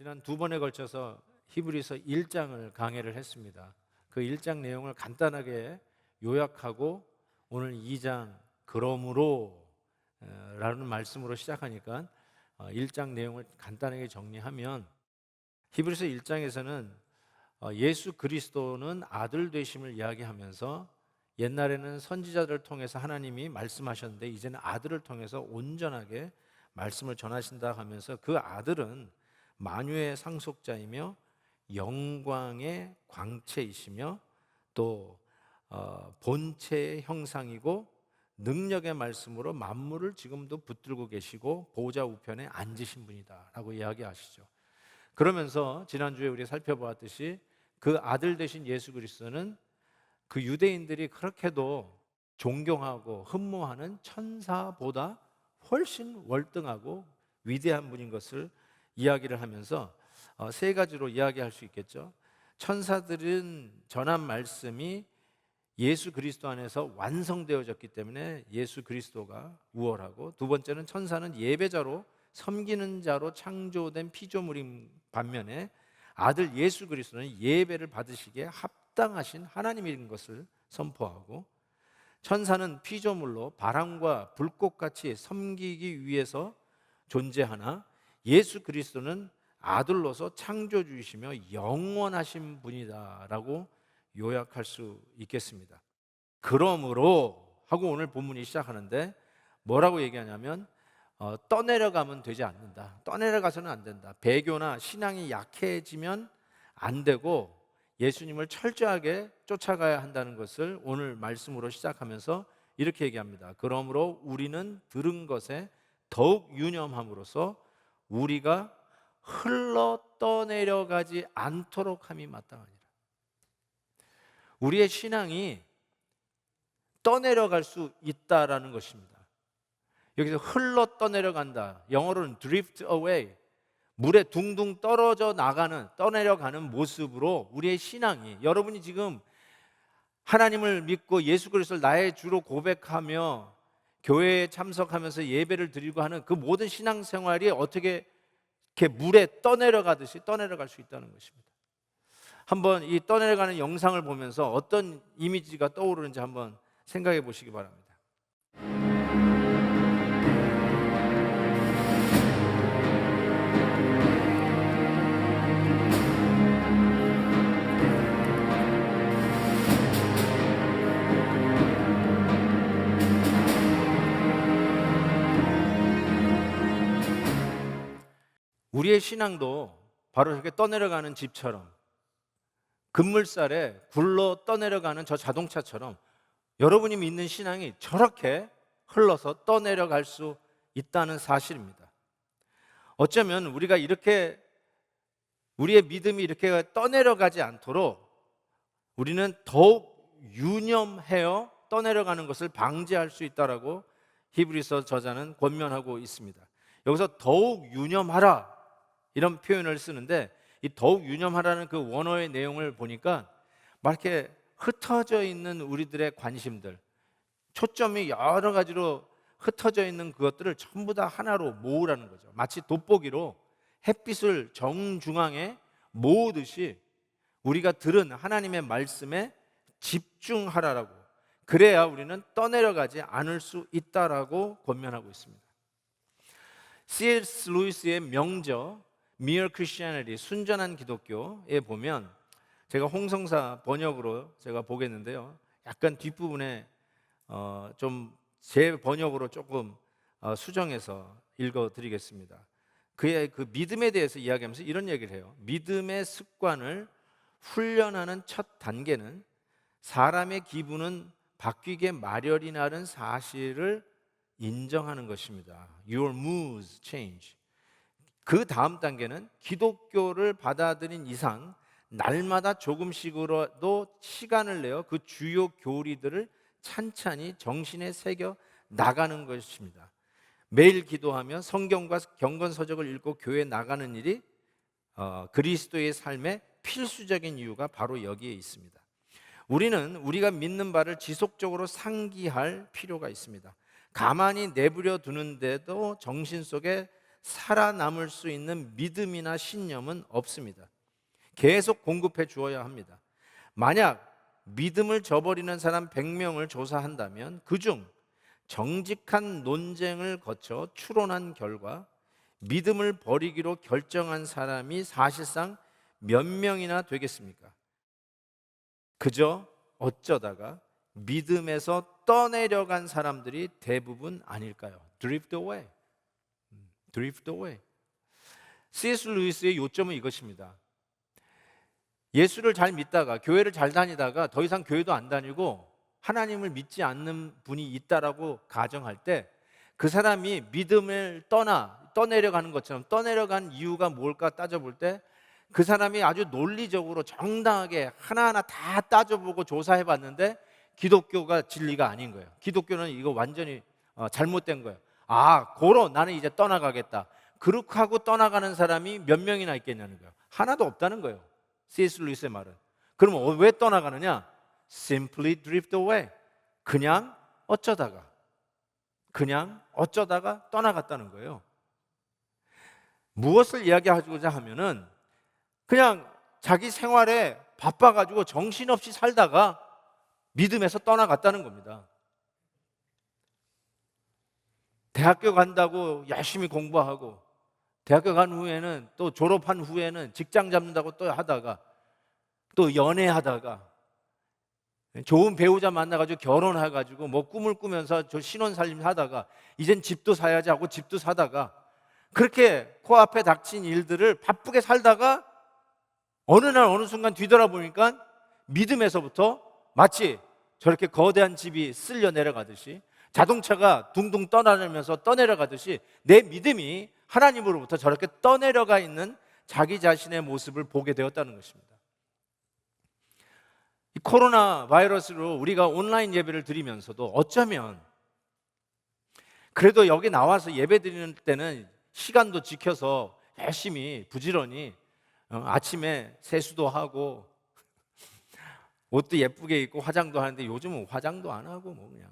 지난 두 번에 걸쳐서 히브리서 1장을 강해를 했습니다. 그 1장 내용을 간단하게 요약하고 오늘 2장 그러므로 라는 말씀으로 시작하니까 1장 내용을 간단하게 정리하면 히브리서 1장에서는 예수 그리스도는 아들 되심을 이야기하면서 옛날에는 선지자들을 통해서 하나님이 말씀하셨는데 이제는 아들을 통해서 온전하게 말씀을 전하신다 하면서 그 아들은 만유의 상속자이며 영광의 광채이시며 또 본체의 형상이고 능력의 말씀으로 만물을 지금도 붙들고 계시고 보좌 우편에 앉으신 분이다라고 이야기하시죠. 그러면서 지난주에 우리 살펴보았듯이 그 아들 되신 예수 그리스도는 그 유대인들이 그렇게도 존경하고 흠모하는 천사보다 훨씬 월등하고 위대한 분인 것을 이야기를 하면서 세 가지로 이야기할 수 있겠죠. 천사들은 전한 말씀이 예수 그리스도 안에서 완성되어졌기 때문에 예수 그리스도가 우월하고, 두 번째는 천사는 예배자로 섬기는 자로 창조된 피조물인 반면에 아들 예수 그리스도는 예배를 받으시기에 합당하신 하나님인 것을 선포하고, 천사는 피조물로 바람과 불꽃같이 섬기기 위해서 존재하나 예수 그리스도는 아들로서 창조주이시며 영원하신 분이다라고 요약할 수 있겠습니다. 그러므로 하고 오늘 본문이 시작하는데 뭐라고 얘기하냐면 떠내려가면 되지 않는다. 떠내려가서는 안 된다. 배교나 신앙이 약해지면 안 되고 예수님을 철저하게 쫓아가야 한다는 것을 오늘 말씀으로 시작하면서 이렇게 얘기합니다. 그러므로 우리는 들은 것에 더욱 유념함으로써 우리가 흘러 떠내려가지 않도록 함이 마땅하니라. 우리의 신앙이 떠내려갈 수 있다라는 것입니다. 여기서 흘러 떠내려간다, 영어로는 drift away, 물에 둥둥 떨어져 나가는, 떠내려가는 모습으로 우리의 신앙이, 여러분이 지금 하나님을 믿고 예수 그리스도를 나의 주로 고백하며 교회에 참석하면서 예배를 드리고 하는 그 모든 신앙생활이 어떻게 이렇게 물에 떠내려가듯이 떠내려갈 수 있다는 것입니다. 한번 이 떠내려가는 영상을 보면서 어떤 이미지가 떠오르는지 한번 생각해 보시기 바랍니다. 우리의 신앙도 바로 이렇게 떠내려가는 집처럼, 급물살에 굴러 떠내려가는 저 자동차처럼 여러분이 믿는 신앙이 저렇게 흘러서 떠내려갈 수 있다는 사실입니다. 어쩌면 우리가 이렇게 우리의 믿음이 이렇게 떠내려가지 않도록 우리는 더욱 유념하여 떠내려가는 것을 방지할 수 있다라고 히브리서 저자는 권면하고 있습니다. 여기서 더욱 유념하라 이런 표현을 쓰는데, 이 더욱 유념하라는 그 원어의 내용을 보니까 막 이렇게 흩어져 있는 우리들의 관심들, 초점이 여러 가지로 흩어져 있는 그것들을 전부 다 하나로 모으라는 거죠. 마치 돋보기로 햇빛을 정중앙에 모으듯이 우리가 들은 하나님의 말씀에 집중하라라고, 그래야 우리는 떠내려가지 않을 수 있다라고 권면하고 있습니다. C.S. 루이스의 명저 Mere Christianity, 순전한 기독교에 보면, 제가 홍성사 번역으로 제가 보겠는데요, 약간 뒷부분에 좀 제 번역으로 조금 수정해서 읽어드리겠습니다. 그의 그 믿음에 대해서 이야기하면서 이런 얘기를 해요. 믿음의 습관을 훈련하는 첫 단계는 사람의 기분은 바뀌게 마련이라는 사실을 인정하는 것입니다. Your moods change. 그 다음 단계는 기독교를 받아들인 이상 날마다 조금씩으로도 시간을 내어 그 주요 교리들을 찬찬히 정신에 새겨 나가는 것입니다. 매일 기도하며 성경과 경건서적을 읽고 교회에 나가는 일이 그리스도의 삶의 필수적인 이유가 바로 여기에 있습니다. 우리는 우리가 믿는 바를 지속적으로 상기할 필요가 있습니다. 가만히 내버려 두는데도 정신 속에 살아남을 수 있는 믿음이나 신념은 없습니다. 계속 공급해 주어야 합니다. 만약 믿음을 저버리는 사람 100명을 조사한다면 그중 정직한 논쟁을 거쳐 추론한 결과 믿음을 버리기로 결정한 사람이 사실상 몇 명이나 되겠습니까? 그저 어쩌다가 믿음에서 떠내려간 사람들이 대부분 아닐까요? Drift away. Drift away. C.S. 루이스의 요점은 이것입니다. 예수를 잘 믿다가 교회를 잘 다니다가 더 이상 교회도 안 다니고 하나님을 믿지 않는 분이 있다라고 가정할 때 그 사람이 믿음을 떠내려가는 것처럼 떠내려간 이유가 뭘까 따져볼 때 그 사람이 아주 논리적으로 정당하게 하나하나 다 따져보고 조사해봤는데 기독교가 진리가 아닌 거예요. 기독교는 이거 완전히 잘못된 거예요. 고로 나는 이제 떠나가겠다. 그렇게 하고 떠나가는 사람이 몇 명이나 있겠냐는 거예요. 하나도 없다는 거예요. C.S. 루이스의 말은. 그러면 왜 떠나가느냐? Simply drift away. 그냥 어쩌다가 떠나갔다는 거예요. 무엇을 이야기하고자 하면은 그냥 자기 생활에 바빠가지고 정신없이 살다가 믿음에서 떠나갔다는 겁니다. 대학교 간다고 열심히 공부하고 대학교 간 후에는 또 졸업한 후에는 직장 잡는다고 또 하다가 또 연애하다가 좋은 배우자 만나가지고 결혼해가지고 뭐 꿈을 꾸면서 저 신혼살림 하다가 이젠 집도 사야지 하고 집도 사다가 그렇게 코앞에 닥친 일들을 바쁘게 살다가 어느 날 어느 순간 뒤돌아보니까 믿음에서부터 마치 저렇게 거대한 집이 쓸려 내려가듯이 자동차가 둥둥 떠나면서 떠내려가듯이 내 믿음이 하나님으로부터 저렇게 떠내려가 있는 자기 자신의 모습을 보게 되었다는 것입니다. 이 코로나 바이러스로 우리가 온라인 예배를 드리면서도 어쩌면 그래도 여기 나와서 예배 드리는 때는 시간도 지켜서 열심히 부지런히 아침에 세수도 하고 옷도 예쁘게 입고 화장도 하는데 요즘은 화장도 안 하고 뭐 그냥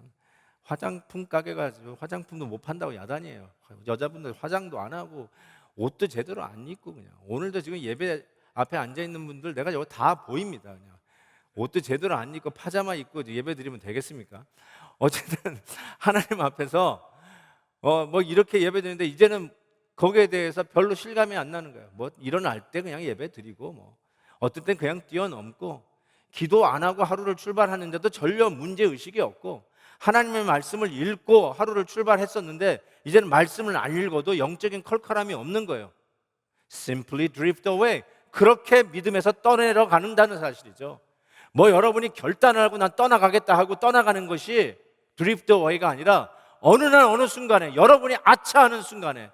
화장품 가게 가서 화장품도 못 판다고 야단이에요. 여자분들 화장도 안 하고 옷도 제대로 안 입고 그냥 오늘도 지금 예배 앞에 앉아 있는 분들 내가 여기 다 보입니다. 그냥 옷도 제대로 안 입고 파자마 입고 예배 드리면 되겠습니까? 어쨌든 하나님 앞에서 뭐 이렇게 예배 드리는데 이제는 거기에 대해서 별로 실감이 안 나는 거예요. 뭐 일어날 때 그냥 예배 드리고 뭐 어떤 땐 그냥 뛰어넘고 기도 안 하고 하루를 출발하는데도 전혀 문제 의식이 없고 하나님의 말씀을 읽고 하루를 출발했었는데 이제는 말씀을 안 읽어도 영적인 컬컬함이 없는 거예요. Simply drift away. 그렇게 믿음에서 떠내려가는다는 사실이죠. 뭐 여러분이 결단을 하고 난 떠나가겠다 하고 떠나가는 것이 drift away가 아니라 어느 날 어느 순간에 여러분이 아차하는 순간에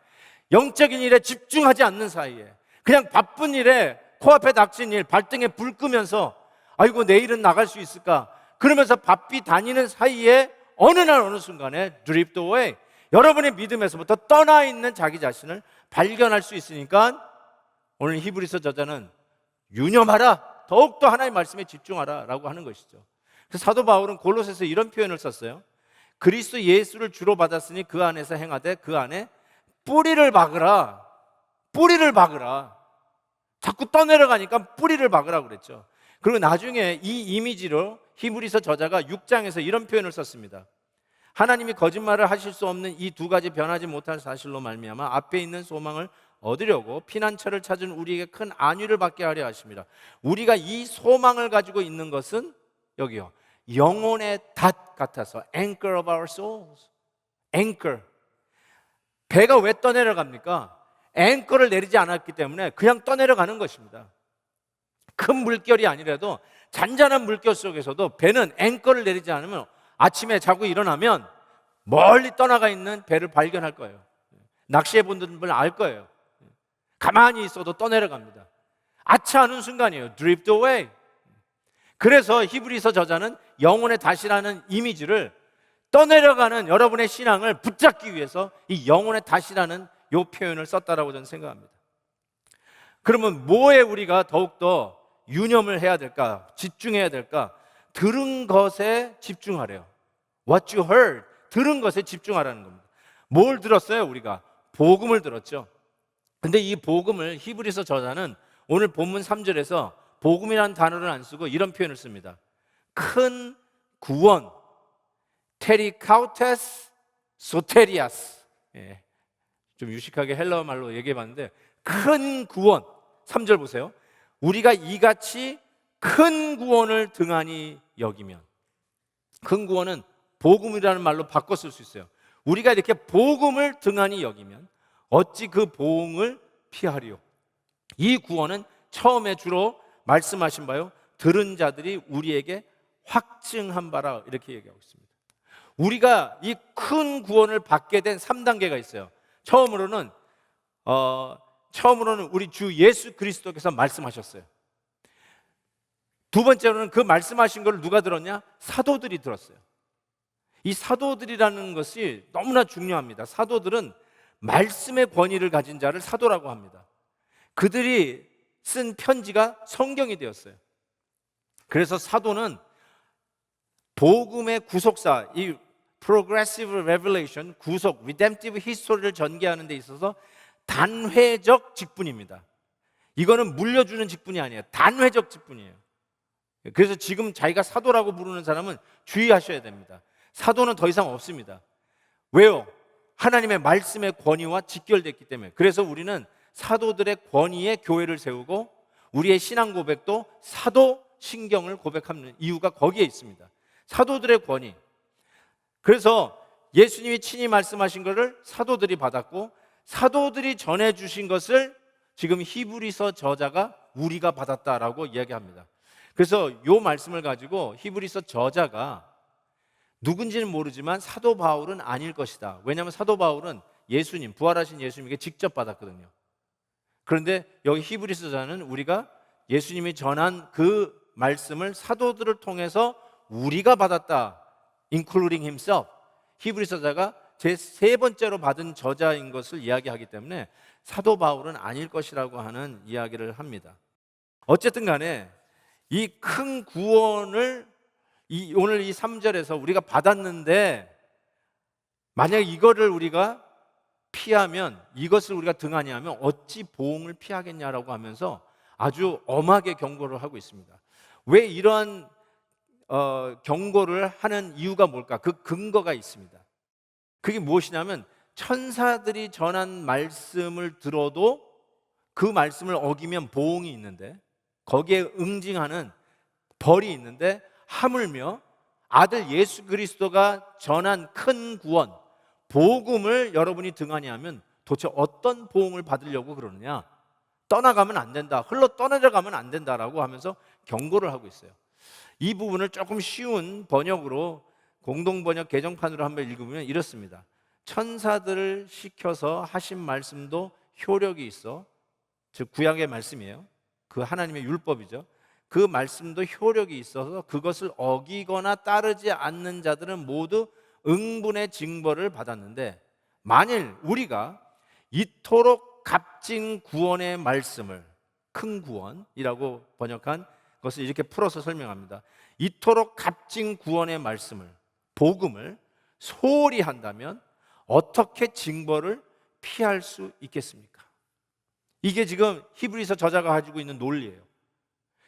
영적인 일에 집중하지 않는 사이에 그냥 바쁜 일에 코앞에 닥친 일 발등에 불 끄면서 아이고 내일은 나갈 수 있을까 그러면서 바삐 다니는 사이에 어느 날 어느 순간에 drift away 여러분의 믿음에서부터 떠나 있는 자기 자신을 발견할 수 있으니까 오늘 히브리서 저자는 유념하라 더욱더 하나님의 말씀에 집중하라 라고 하는 것이죠. 그래서 사도 바울은 골로새서 이런 표현을 썼어요. 그리스도 예수를 주로 받았으니 그 안에서 행하되 그 안에 뿌리를 박으라. 뿌리를 박으라. 자꾸 떠내려가니까 뿌리를 박으라 그랬죠. 그리고 나중에 이 이미지로 히브리서 저자가 6장에서 이런 표현을 썼습니다. 하나님이 거짓말을 하실 수 없는 이 두 가지 변하지 못할 사실로 말미암아 앞에 있는 소망을 얻으려고 피난처를 찾은 우리에게 큰 안위를 받게 하려 하십니다. 우리가 이 소망을 가지고 있는 것은 여기요 영혼의 닷 같아서 anchor of our souls. anchor. 배가 왜 떠내려갑니까? 앵커를 내리지 않았기 때문에 그냥 떠내려가는 것입니다. 큰 물결이 아니라도 잔잔한 물결 속에서도 배는 앵커를 내리지 않으면 아침에 자고 일어나면 멀리 떠나가 있는 배를 발견할 거예요. 낚시해 본 분들 알 거예요. 가만히 있어도 떠내려갑니다. 아차하는 순간이에요. drift away. 그래서 히브리서 저자는 영혼의 닷이라는 이미지를 떠내려가는 여러분의 신앙을 붙잡기 위해서 이 영혼의 닷이라는 이 표현을 썼다라고 저는 생각합니다. 그러면 뭐에 우리가 더욱더 유념을 해야 될까? 집중해야 될까? 들은 것에 집중하래요. What you heard. 들은 것에 집중하라는 겁니다. 뭘 들었어요? 우리가 복음을 들었죠. 근데 이 복음을 히브리서 저자는 오늘 본문 3절에서 복음이라는 단어를 안 쓰고 이런 표현을 씁니다. 큰 구원, 테리카우테스 소테리아스. 예, 좀 유식하게 헬라어 말로 얘기해 봤는데 큰 구원. 3절 보세요. 우리가 이같이 큰 구원을 등한히 여기면, 큰 구원은 복음이라는 말로 바꿔 쓸 수 있어요. 우리가 이렇게 복음을 등한히 여기면 어찌 그 보응을 피하리요. 이 구원은 처음에 주로 말씀하신 바요, 들은 자들이 우리에게 확증한 바라, 이렇게 얘기하고 있습니다. 우리가 이 큰 구원을 받게 된 3단계가 있어요. 처음으로는 우리 주 예수 그리스도께서 말씀하셨어요. 두 번째로는 그 말씀하신 걸 누가 들었냐? 사도들이 들었어요. 이 사도들이라는 것이 너무나 중요합니다. 사도들은 말씀의 권위를 가진 자를 사도라고 합니다. 그들이 쓴 편지가 성경이 되었어요. 그래서 사도는 복음의 구속사, 이 Progressive Revelation, 구속, Redemptive History를 전개하는 데 있어서 단회적 직분입니다. 이거는 물려주는 직분이 아니에요. 단회적 직분이에요. 그래서 지금 자기가 사도라고 부르는 사람은 주의하셔야 됩니다. 사도는 더 이상 없습니다. 왜요? 하나님의 말씀의 권위와 직결됐기 때문에. 그래서 우리는 사도들의 권위에 교회를 세우고 우리의 신앙 고백도 사도 신경을 고백하는 이유가 거기에 있습니다. 사도들의 권위. 그래서 예수님이 친히 말씀하신 것을 사도들이 받았고, 사도들이 전해주신 것을 지금 히브리서 저자가 우리가 받았다라고 이야기합니다. 그래서 이 말씀을 가지고 히브리서 저자가 누군지는 모르지만 사도 바울은 아닐 것이다. 왜냐하면 사도 바울은 예수님, 부활하신 예수님에게 직접 받았거든요. 그런데 여기 히브리서 저자는 우리가 예수님이 전한 그 말씀을 사도들을 통해서 우리가 받았다, including himself. 히브리서 저자가 제 세 번째로 받은 저자인 것을 이야기하기 때문에 사도 바울은 아닐 것이라고 하는 이야기를 합니다. 어쨌든 간에 이 큰 구원을 오늘 이 3절에서 우리가 받았는데, 만약 이거를 우리가 피하면, 이것을 우리가 등한히 하면 어찌 보응을 피하겠냐라고 하면서 아주 엄하게 경고를 하고 있습니다. 왜 이러한 경고를 하는 이유가 뭘까? 그 근거가 있습니다. 그게 무엇이냐면, 천사들이 전한 말씀을 들어도 그 말씀을 어기면 보응이 있는데, 거기에 응징하는 벌이 있는데, 하물며 아들 예수 그리스도가 전한 큰 구원, 복음을 여러분이 등한히 하면 도대체 어떤 보응을 받으려고 그러느냐? 떠나가면 안 된다, 흘러 떠내려가면 안 된다라고 하면서 경고를 하고 있어요. 이 부분을 조금 쉬운 번역으로, 공동번역 개정판으로 한번 읽으면 이렇습니다. 천사들을 시켜서 하신 말씀도 효력이 있어, 즉 구약의 말씀이에요. 그 하나님의 율법이죠. 그 말씀도 효력이 있어서 그것을 어기거나 따르지 않는 자들은 모두 응분의 징벌을 받았는데, 만일 우리가 이토록 값진 구원의 말씀을, 큰 구원이라고 번역한 것을 이렇게 풀어서 설명합니다. 이토록 값진 구원의 말씀을, 복음을 소홀히 한다면 어떻게 징벌을 피할 수 있겠습니까? 이게 지금 히브리서 저자가 가지고 있는 논리예요.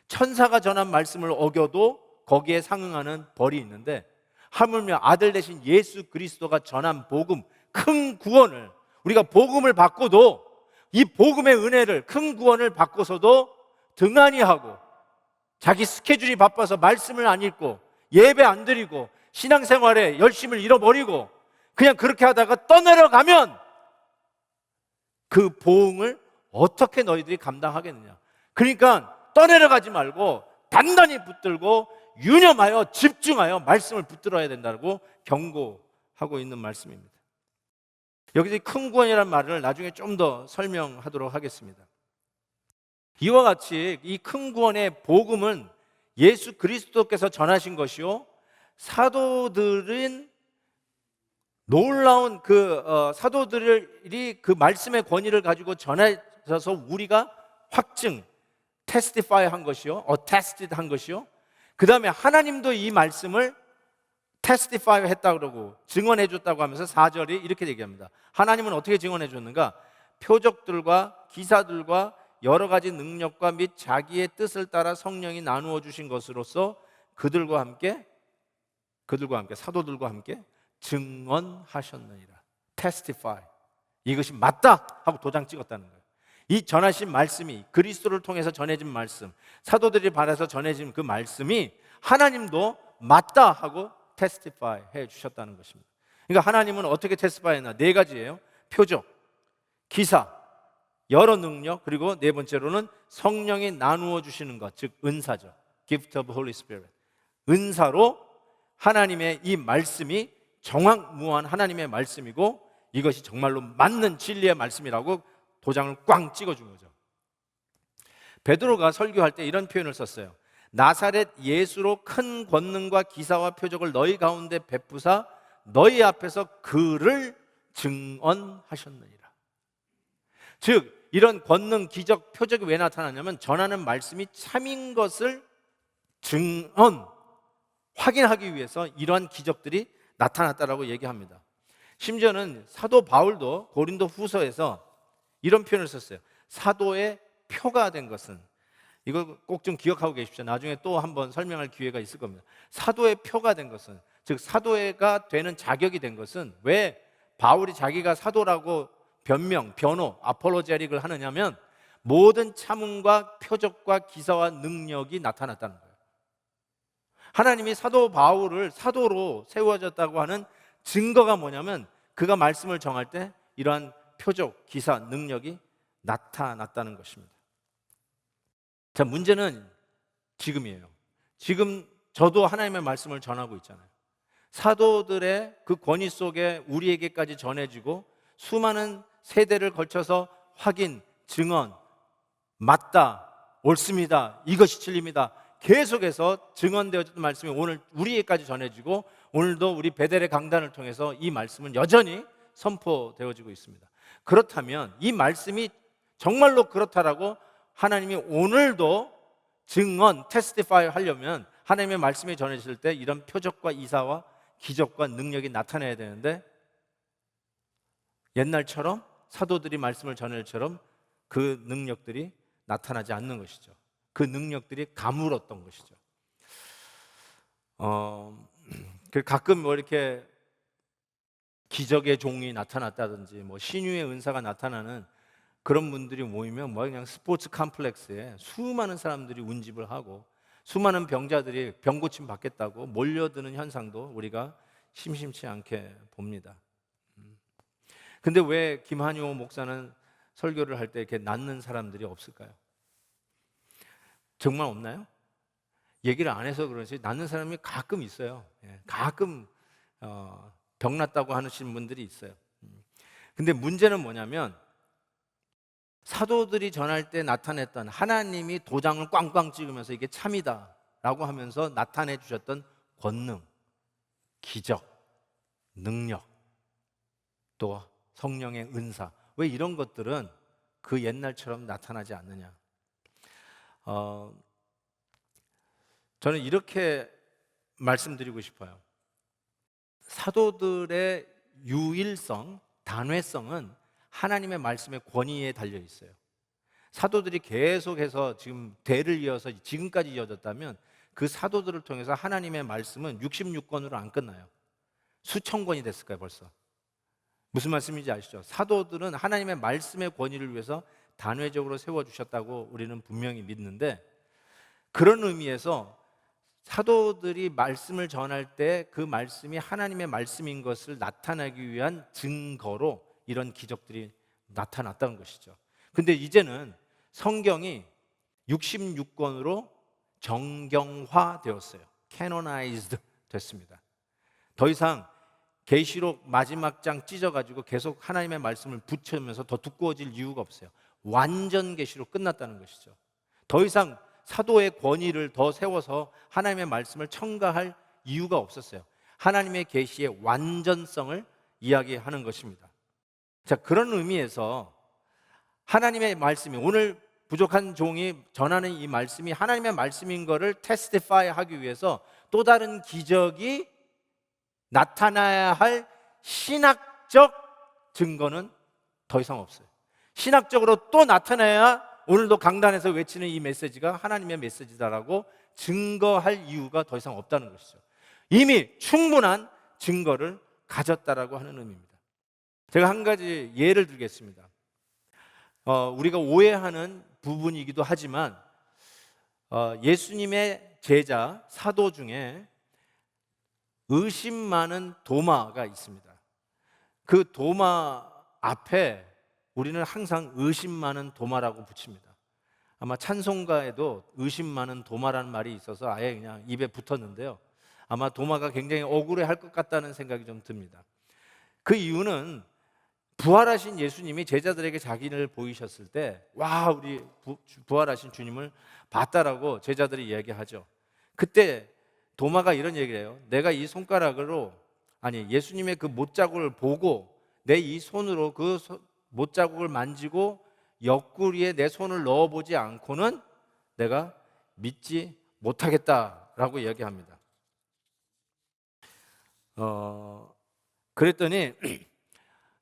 천사가 전한 말씀을 어겨도 거기에 상응하는 벌이 있는데, 하물며 아들 대신 예수 그리스도가 전한 복음, 큰 구원을, 우리가 복음을 받고도 이 복음의 은혜를, 큰 구원을 받고서도 등한히 하고, 자기 스케줄이 바빠서 말씀을 안 읽고 예배 안 드리고 신앙생활에 열심을 잃어버리고 그냥 그렇게 하다가 떠내려가면 그 보응을 어떻게 너희들이 감당하겠느냐? 그러니까 떠내려가지 말고 단단히 붙들고 유념하여 집중하여 말씀을 붙들어야 된다고 경고하고 있는 말씀입니다. 여기서 큰 구원이라는 말을 나중에 좀 더 설명하도록 하겠습니다. 이와 같이 이 큰 구원의 복음은 예수 그리스도께서 전하신 것이요, 사도들은 놀라운 사도들이 그 말씀의 권위를 가지고 전해져서 우리가 확증, testify 한 것이요, attested 한 것이요, 그 다음에 하나님도 이 말씀을 testify 했다고 그러고 증언해 줬다고 하면서 4절이 이렇게 얘기합니다. 하나님은 어떻게 증언해 줬는가? 표적들과 기사들과 여러 가지 능력과 및 자기의 뜻을 따라 성령이 나누어 주신 것으로서 그들과 함께 사도들과 함께 증언하셨느니라. testify. 이것이 맞다 하고 도장 찍었다는 거예요. 이 전하신 말씀이, 그리스도를 통해서 전해진 말씀, 사도들이 받아서 전해진 그 말씀이 하나님도 맞다 하고 testify 해 주셨다는 것입니다. 그러니까 하나님은 어떻게 testify 했나? 네 가지예요. 표적, 기사, 여러 능력, 그리고 네 번째로는 성령이 나누어 주시는 것, 즉 은사죠. gift of Holy Spirit. 은사로 하나님의 이 말씀이 정확무한 하나님의 말씀이고 이것이 정말로 맞는 진리의 말씀이라고 도장을 꽝 찍어준 거죠. 베드로가 설교할 때 이런 표현을 썼어요. 나사렛 예수로 큰 권능과 기사와 표적을 너희 가운데 베푸사 너희 앞에서 그를 증언하셨느니라. 즉 이런 권능, 기적, 표적이 왜 나타나냐면 전하는 말씀이 참인 것을 확인하기 위해서 이러한 기적들이 나타났다라고 얘기합니다. 심지어는 사도 바울도 고린도 후서에서 이런 표현을 썼어요. 사도의 표가 된 것은, 이거 꼭 좀 기억하고 계십시오. 나중에 또 한번 설명할 기회가 있을 겁니다. 사도의 표가 된 것은, 즉 사도가 되는 자격이 된 것은, 왜 바울이 자기가 사도라고 변호, 아폴로제릭을 하느냐면 모든 참음과 표적과 기사와 능력이 나타났다는 거예요. 하나님이 사도 바울을 사도로 세워졌다고 하는 증거가 뭐냐면 그가 말씀을 정할 때 이러한 표적, 기사, 능력이 나타났다는 것입니다. 자, 문제는 지금이에요. 지금 저도 하나님의 말씀을 전하고 있잖아요. 사도들의 그 권위 속에 우리에게까지 전해지고 수많은 세대를 걸쳐서 확인, 증언, 맞다, 옳습니다, 이것이 진리입니다, 계속해서 증언되어졌던 말씀이 오늘 우리에게까지 전해지고 오늘도 우리 베델의 강단을 통해서 이 말씀은 여전히 선포되어지고 있습니다. 그렇다면 이 말씀이 정말로 그렇다라고 하나님이 오늘도 증언, 테스티파이 하려면 하나님의 말씀이 전해질 때 이런 표적과 이사와 기적과 능력이 나타나야 되는데 옛날처럼 사도들이 말씀을 전할처럼 그 능력들이 나타나지 않는 것이죠. 그 능력들이 가물었던 것이죠. 가끔 뭐 이렇게 기적의 종이 나타났다든지 뭐 신유의 은사가 나타나는 그런 분들이 모이면 뭐 그냥 스포츠 컴플렉스에 수많은 사람들이 운집을 하고 수많은 병자들이 병 고침 받겠다고 몰려드는 현상도 우리가 심심치 않게 봅니다. 근데 왜 김한효 목사는 설교를 할 때 이렇게 낫는 사람들이 없을까요? 정말 없나요? 얘기를 안 해서 그런지 낫는 사람이 가끔 있어요. 가끔 병 났다고 하시는 분들이 있어요. 근데 문제는 뭐냐면 사도들이 전할 때 나타냈던 하나님이 도장을 꽝꽝 찍으면서 이게 참이다 라고 하면서 나타내 주셨던 권능, 기적, 능력, 또 성령의 은사, 왜 이런 것들은 그 옛날처럼 나타나지 않느냐? 저는 이렇게 말씀드리고 싶어요. 사도들의 유일성, 단회성은 하나님의 말씀의 권위에 달려 있어요. 사도들이 계속해서 지금 대를 이어서 지금까지 이어졌다면 그 사도들을 통해서 하나님의 말씀은 66권으로 안 끝나요. 수천 권이 됐을 거예요 벌써. 무슨 말씀인지 아시죠? 사도들은 하나님의 말씀의 권위를 위해서 단회적으로 세워주셨다고 우리는 분명히 믿는데, 그런 의미에서 사도들이 말씀을 전할 때 그 말씀이 하나님의 말씀인 것을 나타내기 위한 증거로 이런 기적들이 나타났다는 것이죠. 근데 이제는 성경이 66권으로 정경화되었어요. canonized 됐습니다. 더 이상 계시록 마지막 장 찢어가지고 계속 하나님의 말씀을 붙여면서 더 두꺼워질 이유가 없어요. 완전 계시록 끝났다는 것이죠. 더 이상 사도의 권위를 더 세워서 하나님의 말씀을 첨가할 이유가 없었어요. 하나님의 계시의 완전성을 이야기하는 것입니다. 자, 그런 의미에서 하나님의 말씀이, 오늘 부족한 종이 전하는 이 말씀이 하나님의 말씀인 것을 테스티파이 하기 위해서 또 다른 기적이 나타나야 할 신학적 증거는 더 이상 없어요. 신학적으로 또 나타나야 오늘도 강단에서 외치는 이 메시지가 하나님의 메시지다라고 증거할 이유가 더 이상 없다는 것이죠. 이미 충분한 증거를 가졌다라고 하는 의미입니다. 제가 한 가지 예를 들겠습니다. 우리가 오해하는 부분이기도 하지만 예수님의 제자 사도 중에 의심 많은 도마가 있습니다. 그 도마 앞에 우리는 항상 의심 많은 도마라고 붙입니다. 아마 찬송가에도 의심 많은 도마라는 말이 있어서 아예 그냥 입에 붙었는데요. 아마 도마가 굉장히 억울해할 것 같다는 생각이 좀 듭니다. 그 이유는 부활하신 예수님이 제자들에게 자기를 보이셨을 때 와, 우리 부활하신 주님을 봤다라고 제자들이 이야기하죠. 그때 도마가 이런 얘기를 해요. 내가 이 손가락으로, 아니 예수님의 그 못자국을 보고 내 이 손으로 그 못자국을 만지고 옆구리에 내 손을 넣어보지 않고는 내가 믿지 못하겠다라고 이야기합니다. 그랬더니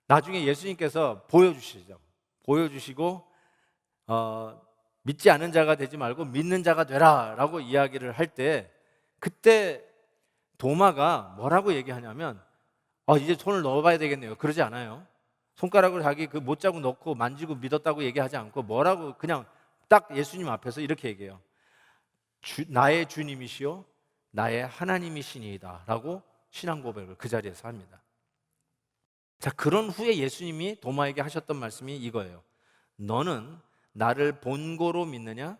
나중에 예수님께서 보여주시죠. 보여주시고 믿지 않은 자가 되지 말고 믿는 자가 되라 라고 이야기를 할 때, 그때 도마가 뭐라고 얘기하냐면 이제 손을 넣어봐야 되겠네요. 그러지 않아요. 손가락으로 자기 그 못자국 넣고 만지고 믿었다고 얘기하지 않고 뭐라고 그냥 딱 예수님 앞에서 이렇게 얘기해요. 나의 주님이시요 나의 하나님이시니이다 라고 신앙 고백을 그 자리에서 합니다. 자, 그런 후에 예수님이 도마에게 하셨던 말씀이 이거예요. 너는 나를 본고로 믿느냐?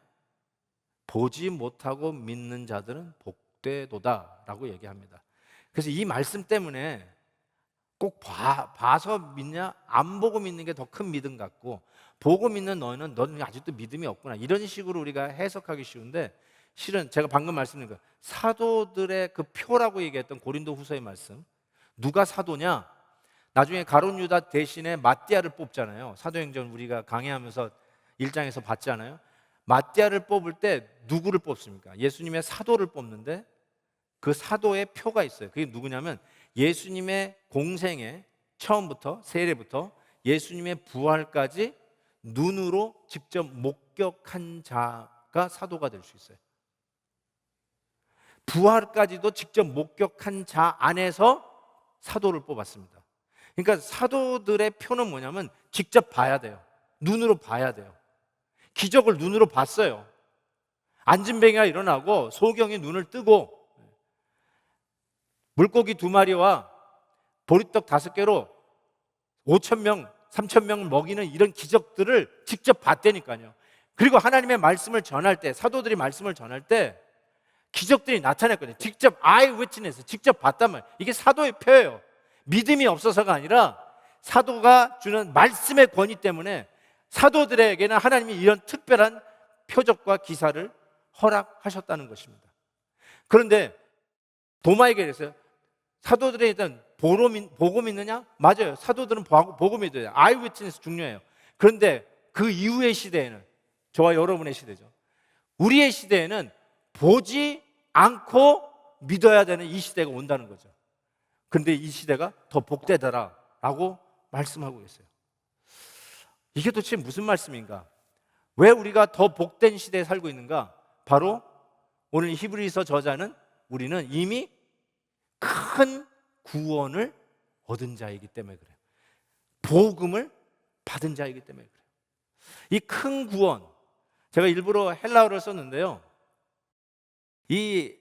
보지 못하고 믿는 자들은 복되도다 라고 얘기합니다. 그래서 이 말씀 때문에 꼭 봐서 믿냐? 안 보고 믿는 게 더 큰 믿음 같고, 보고 믿는 너는 아직도 믿음이 없구나, 이런 식으로 우리가 해석하기 쉬운데, 실은 제가 방금 말씀드린 거 사도들의 그 표라고 얘기했던 고린도 후서의 말씀, 누가 사도냐? 나중에 가룟 유다 대신에 마띠아를 뽑잖아요. 사도행전 우리가 강해하면서 1장에서 봤잖아요. 마띠아를 뽑을 때 누구를 뽑습니까? 예수님의 사도를 뽑는데 그 사도의 표가 있어요. 그게 누구냐면 예수님의 공생애 처음부터 세례부터 예수님의 부활까지 눈으로 직접 목격한 자가 사도가 될 수 있어요. 부활까지도 직접 목격한 자 안에서 사도를 뽑았습니다. 그러니까 사도들의 표는 뭐냐면 직접 봐야 돼요. 눈으로 봐야 돼요. 기적을 눈으로 봤어요. 안진뱅이가 일어나고 소경이 눈을 뜨고 물고기 2마리와 보리떡 5개로 5,000명, 3,000명을 먹이는 이런 기적들을 직접 봤다니까요. 그리고 하나님의 말씀을 전할 때, 사도들이 말씀을 전할 때 기적들이 나타났거든요. 직접 아이 위트니스, 직접 봤단 말이에요. 이게 사도의 표예요. 믿음이 없어서가 아니라 사도가 주는 말씀의 권위 때문에 사도들에게는 하나님이 이런 특별한 표적과 기사를 허락하셨다는 것입니다. 그런데 도마에게 그랬어요. 사도들에 일단 보고 믿느냐? 맞아요. 사도들은 보고 믿어요. 아이 위트니스 중요해요. 그런데 그 이후의 시대에는, 저와 여러분의 시대죠, 우리의 시대에는 보지 않고 믿어야 되는 이 시대가 온다는 거죠. 그런데 이 시대가 더 복되더라라고 말씀하고 계세요. 이게 도대체 무슨 말씀인가? 왜 우리가 더 복된 시대에 살고 있는가? 바로 오늘 히브리서 저자는 우리는 이미 큰 구원을 얻은 자이기 때문에 그래요. 복음을 받은 자이기 때문에 그래요. 이 큰 구원, 제가 일부러 헬라어를 썼는데요, 이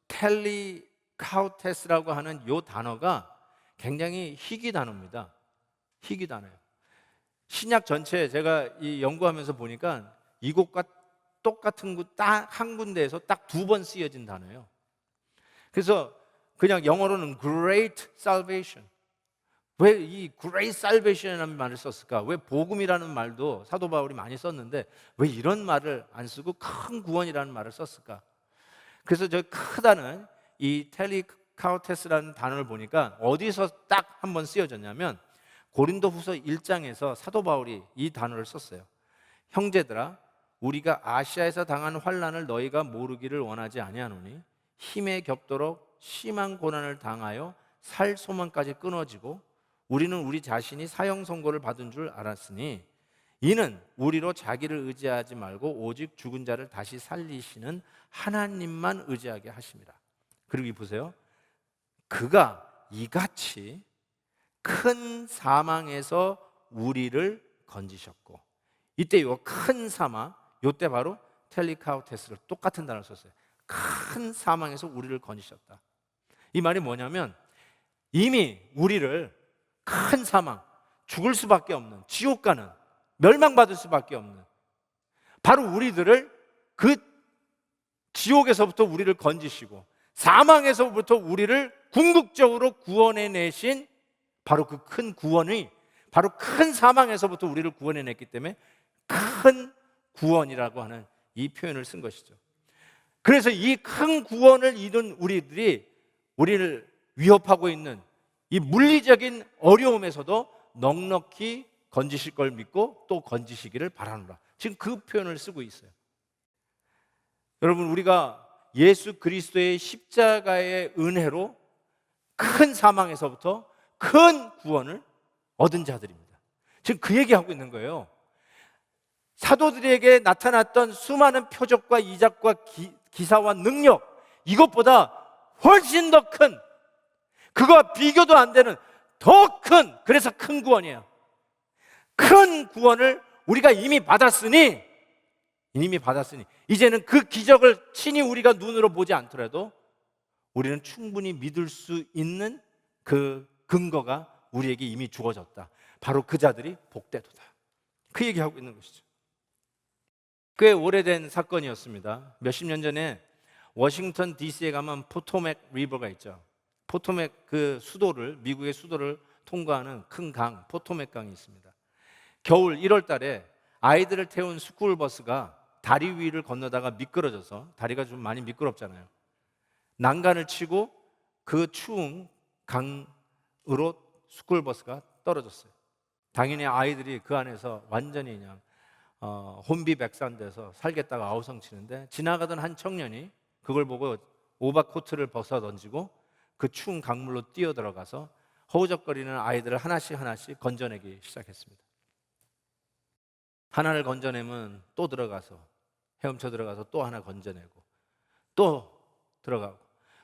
텔리카우테스라고 하는 이 단어가 굉장히 희귀 단어입니다. 희귀 단어예요. 신약 전체에 제가 이 연구하면서 보니까 이곳과 똑같은 곳 딱 한 군데에서 딱 2번 쓰여진 단어예요. 그래서 그냥 영어로는 Great Salvation. 왜 이 Great Salvation이라는 말을 썼을까? 왜 복음이라는 말도 사도 바울이 많이 썼는데 왜 이런 말을 안 쓰고 큰 구원이라는 말을 썼을까? 그래서 저 크다는 이 텔리카우테스라는 단어를 보니까 어디서 딱 한 번 쓰여졌냐면 고린도 후서 1장에서 사도 바울이 이 단어를 썼어요. 형제들아, 우리가 아시아에서 당한 환난을 너희가 모르기를 원하지 아니하노니 힘에 겹도록 심한 고난을 당하여 살 소망까지 끊어지고 우리는 우리 자신이 사형 선고를 받은 줄 알았으니 이는 우리로 자기를 의지하지 말고 오직 죽은 자를 다시 살리시는 하나님만 의지하게 하심이라. 그리고 보세요. 그가 이같이 큰 사망에서 우리를 건지셨고, 이때 이 큰 사망, 이때 바로 텔리카우테스를 똑같은 단어를 썼어요. 큰 사망에서 우리를 건지셨다. 이 말이 뭐냐면 이미 우리를 큰 사망, 죽을 수밖에 없는, 지옥 가는, 멸망받을 수밖에 없는, 바로 우리들을 그 지옥에서부터 우리를 건지시고 사망에서부터 우리를 궁극적으로 구원해내신 바로 그 큰 구원이, 바로 큰 사망에서부터 우리를 구원해냈기 때문에 큰 구원이라고 하는 이 표현을 쓴 것이죠. 그래서 이 큰 구원을 이룬 우리들이 우리를 위협하고 있는 이 물리적인 어려움에서도 넉넉히 건지실 걸 믿고 또 건지시기를 바라노라. 지금 그 표현을 쓰고 있어요. 여러분, 우리가 예수 그리스도의 십자가의 은혜로 큰 사망에서부터 큰 구원을 얻은 자들입니다. 지금 그 얘기하고 있는 거예요. 사도들에게 나타났던 수많은 표적과 이적과 기사와 능력, 이것보다 훨씬 더 큰, 그거와 비교도 안 되는 더 큰, 그래서 큰 구원이에요. 큰 구원을 우리가 이미 받았으니 이제는 그 기적을 친히 우리가 눈으로 보지 않더라도 우리는 충분히 믿을 수 있는 그 근거가 우리에게 이미 주어졌다. 바로 그 자들이 복되도다. 그 얘기하고 있는 것이죠. 꽤 오래된 사건이었습니다. 몇십 년 전에 워싱턴 DC에 가면 포토맥 리버가 있죠. 포토맥 그 수도를, 미국의 수도를 통과하는 큰 강, 포토맥 강이 있습니다. 겨울 1월 달에 아이들을 태운 스쿨버스가 다리 위를 건너다가 미끄러져서, 다리가 좀 많이 미끄럽잖아요. 난간을 치고 그 추운 강으로 스쿨버스가 떨어졌어요. 당연히 아이들이 그 안에서 완전히 그냥 혼비백산돼서 살겠다고 아우성치는데, 지나가던 한 청년이 그걸 보고 오버코트를 벗어 던지고 그 추운 강물로 뛰어들어가서 허우적거리는 아이들을 하나씩 건져내기 시작했습니다. 하나를 건져내면 또 들어가서 헤엄쳐 들어가서 또 하나 건져내고 또 들어가고,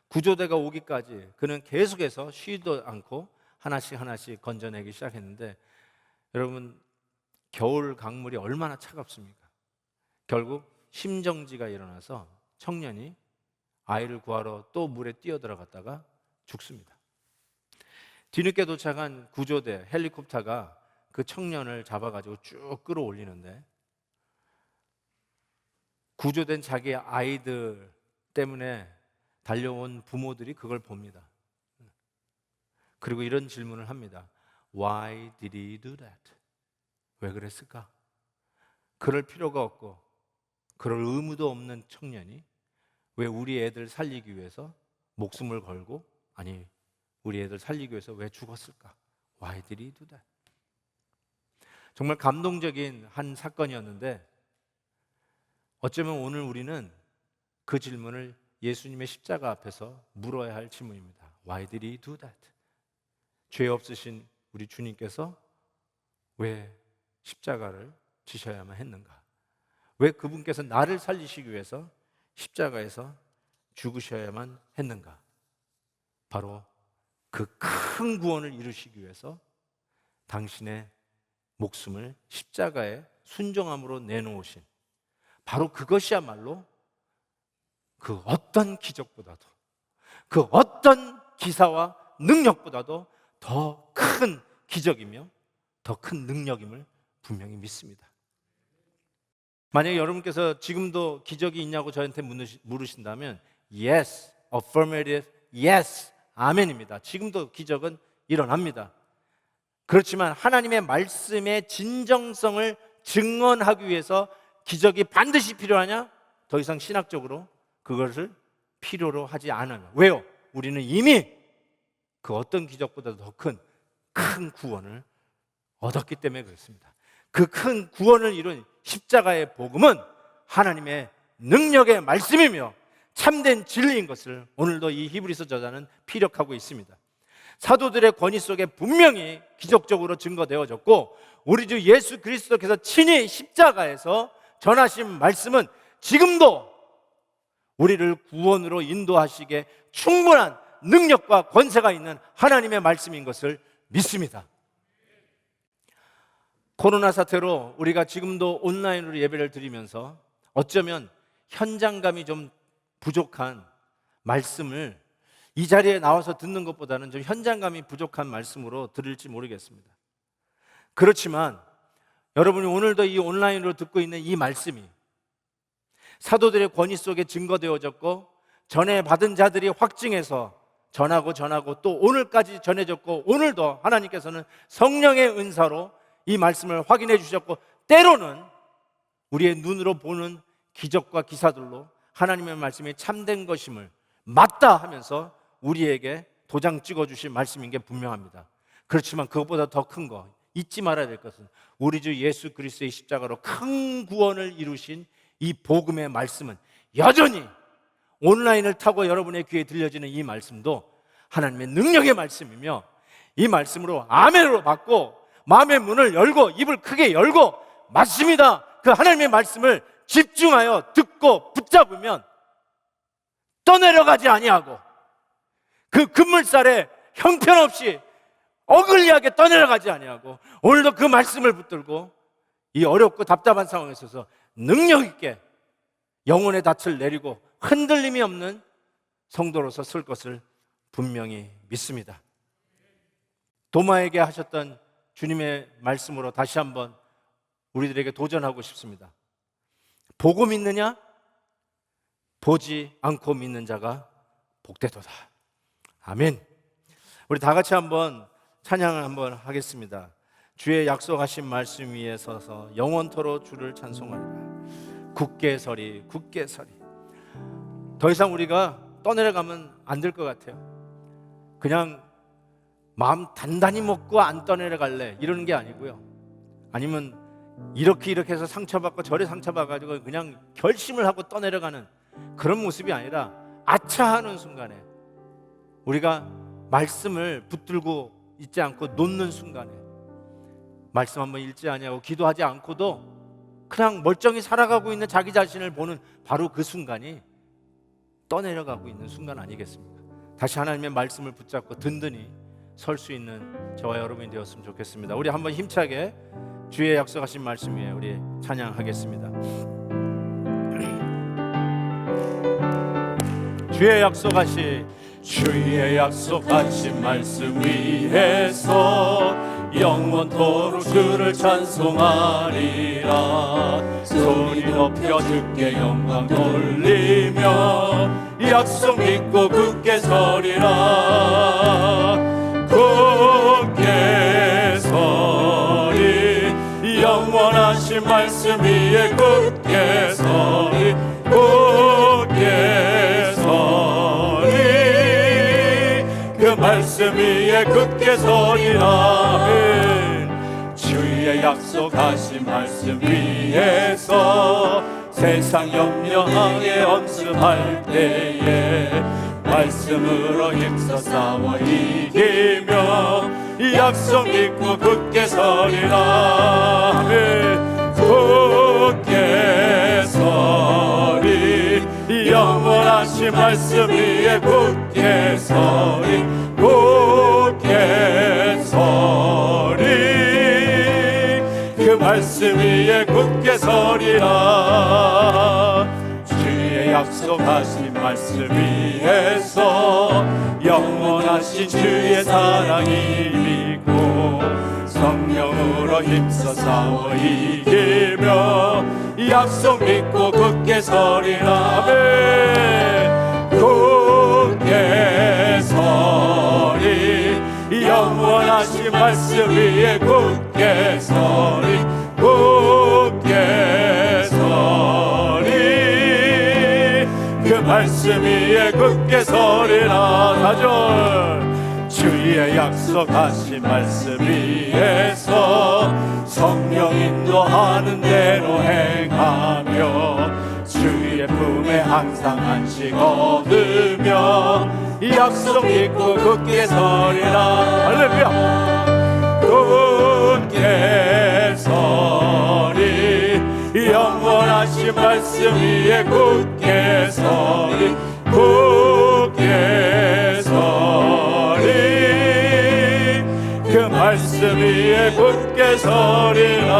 구조대가 오기까지 그는 계속해서 쉬지도 않고 하나씩 건져내기 시작했는데, 여러분, 겨울 강물이 얼마나 차갑습니까? 결국 심정지가 일어나서 청년이 아이를 구하러 또 물에 뛰어들어갔다가 죽습니다. 뒤늦게 도착한 구조대 헬리콥터가 그 청년을 잡아가지고 쭉 끌어올리는데, 구조된 자기 아이들 때문에 달려온 부모들이 그걸 봅니다. 그리고 이런 질문을 합니다. Why did he do that? 왜 그랬을까? 그럴 필요가 없고 그럴 의무도 없는 청년이 왜 우리 애들 살리기 위해서 목숨을 걸고, 아니 우리 애들 살리기 위해서 왜 죽었을까? Why did he do that? 정말 감동적인 한 사건이었는데, 어쩌면 오늘 우리는 그 질문을 예수님의 십자가 앞에서 물어야 할 질문입니다. Why did he do that? 죄 없으신 우리 주님께서 왜 십자가를 지셔야만 했는가? 왜 그분께서 나를 살리시기 위해서 십자가에서 죽으셔야만 했는가? 바로 그 큰 구원을 이루시기 위해서 당신의 목숨을 십자가에 순종함으로 내놓으신, 바로 그것이야말로 그 어떤 기적보다도, 그 어떤 기사와 능력보다도 더 큰 기적이며 더 큰 능력임을 분명히 믿습니다. 만약에 여러분께서 지금도 기적이 있냐고 저한테 물으신다면 Yes, affirmative, yes, 아멘입니다. 지금도 기적은 일어납니다. 그렇지만 하나님의 말씀의 진정성을 증언하기 위해서 기적이 반드시 필요하냐? 더 이상 신학적으로 그것을 필요로 하지 않아요. 왜요? 우리는 이미 그 어떤 기적보다도 더 큰 구원을 얻었기 때문에 그렇습니다. 그 큰 구원을 이룬 십자가의 복음은 하나님의 능력의 말씀이며 참된 진리인 것을 오늘도 이 히브리서 저자는 피력하고 있습니다. 사도들의 권위 속에 분명히 기적적으로 증거되어졌고, 우리 주 예수 그리스도께서 친히 십자가에서 전하신 말씀은 지금도 우리를 구원으로 인도하시기에 충분한 능력과 권세가 있는 하나님의 말씀인 것을 믿습니다. 코로나 사태로 우리가 지금도 온라인으로 예배를 드리면서 어쩌면 현장감이 좀 부족한 말씀을 이 자리에 나와서 듣는 것보다는 좀 현장감이 부족한 말씀으로 들을지 모르겠습니다. 그렇지만 여러분이 오늘도 이 온라인으로 듣고 있는 이 말씀이 사도들의 권위 속에 증거되어졌고, 전에 받은 자들이 확증해서 전하고 또 오늘까지 전해졌고, 오늘도 하나님께서는 성령의 은사로 이 말씀을 확인해 주셨고, 때로는 우리의 눈으로 보는 기적과 기사들로 하나님의 말씀이 참된 것임을 맞다 하면서 우리에게 도장 찍어주신 말씀인 게 분명합니다. 그렇지만 그것보다 더 큰 거, 잊지 말아야 될 것은 우리 주 예수 그리스도의 십자가로 큰 구원을 이루신 이 복음의 말씀은 여전히 온라인을 타고 여러분의 귀에 들려지는 이 말씀도 하나님의 능력의 말씀이며, 이 말씀으로 아멘으로 받고 마음의 문을 열고 입을 크게 열고 맞습니다, 그 하나님의 말씀을 집중하여 듣고 붙잡으면 떠내려가지 아니하고 그 급물살에 형편없이 어글리하게 떠내려가지 아니하고, 오늘도 그 말씀을 붙들고 이 어렵고 답답한 상황에 있어서 능력 있게 영혼의 닻을 내리고 흔들림이 없는 성도로서 설 것을 분명히 믿습니다. 도마에게 하셨던 주님의 말씀으로 다시 한번 우리들에게 도전하고 싶습니다. 보고 믿느냐? 보지 않고 믿는 자가 복되도다. 아멘. 우리 다 같이 한번 찬양을 한번 하겠습니다. 주의 약속하신 말씀 위에 서서 영원토록 주를 찬송하리라. 굳게 서리, 굳게 서리. 더 이상 우리가 떠내려가면 안 될 것 같아요. 그냥 마음 단단히 먹고 안 떠내려갈래 이러는 게 아니고요, 아니면 이렇게 해서 상처받고 저래 상처받아가지고 그냥 결심을 하고 떠내려가는 그런 모습이 아니라, 아차하는 순간에 우리가 말씀을 붙들고 있지 않고 놓는 순간에, 말씀 한번 읽지 아니하고 기도하지 않고도 그냥 멀쩡히 살아가고 있는 자기 자신을 보는 바로 그 순간이 떠내려가고 있는 순간 아니겠습니까? 다시 하나님의 말씀을 붙잡고 든든히 설 수 있는 저와 여러분이 되었으면 좋겠습니다. 우리 한번 힘차게 주의 약속하신 말씀 위에 우리 찬양하겠습니다. 주의 약속하신 말씀 위에서 영원토록 주를 찬송하리라. 소리 높여 주께 영광 돌리며 약속 믿고 굳게 서리라. 굳게 서리, 영원하신 말씀 위에 굳게 서리, 굳게 서리, 그 말씀 위에 굳게 서리라. 주의 약속하신 말씀 위에서 세상 염려하게 엄습할 때에 말씀으로 힘써 싸워 이기며 약속 믿고 굳게 서리라. 굳게 서리, 영원하신 말씀 위에 굳게 서리, 굳게 서리, 그 말씀 위에 굳게 서리라. 주의 약속하신 말씀 위에서 영원하신 주의 사랑이 믿고 성령으로 힘써 싸워 이기며 약속 믿고 굳게 서리라. 굳게 서리, 영원하신 말씀 위에 굳게 서리, 굳게 서리, 그 말씀 위에 굳게 서리라. 4절. 주의 약속하신 말씀 위에서 성령 인도하는 대로 행하며 주의 품에 삶에 항상 안식 얻으며 약속 믿고 굳게 서리라. 할렐루야. 굳게 서리, 영원하신 말씀 위에 굳게 서리, 굳게 서리, 그 말씀 위에 굳게 서리라.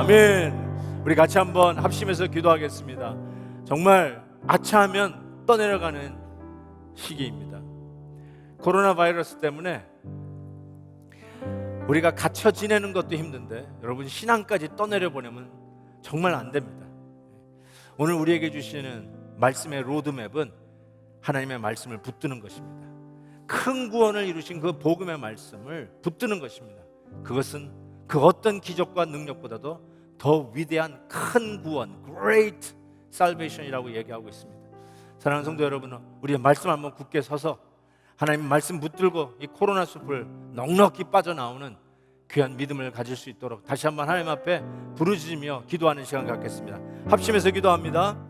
아멘. 우리 같이 한번 합심해서 기도하겠습니다. 정말 아차하면 떠내려가는 시기입니다. 코로나 바이러스 때문에 우리가 갇혀 지내는 것도 힘든데 여러분 신앙까지 떠내려 보내면 정말 안 됩니다. 오늘 우리에게 주시는 말씀의 로드맵은 하나님의 말씀을 붙드는 것입니다. 큰 구원을 이루신 그 복음의 말씀을 붙드는 것입니다. 그것은 그 어떤 기적과 능력보다도 더 위대한 큰 구원, Great Salvation이라고 얘기하고 있습니다. 사랑하는 성도 여러분, 우리의 말씀 한번 굳게 서서 하나님 말씀 붙들고 이 코로나 숲을 넉넉히 빠져나오는 귀한 믿음을 가질 수 있도록 다시 한번 하나님 앞에 부르짖으며 기도하는 시간 갖겠습니다. 합심해서 기도합니다.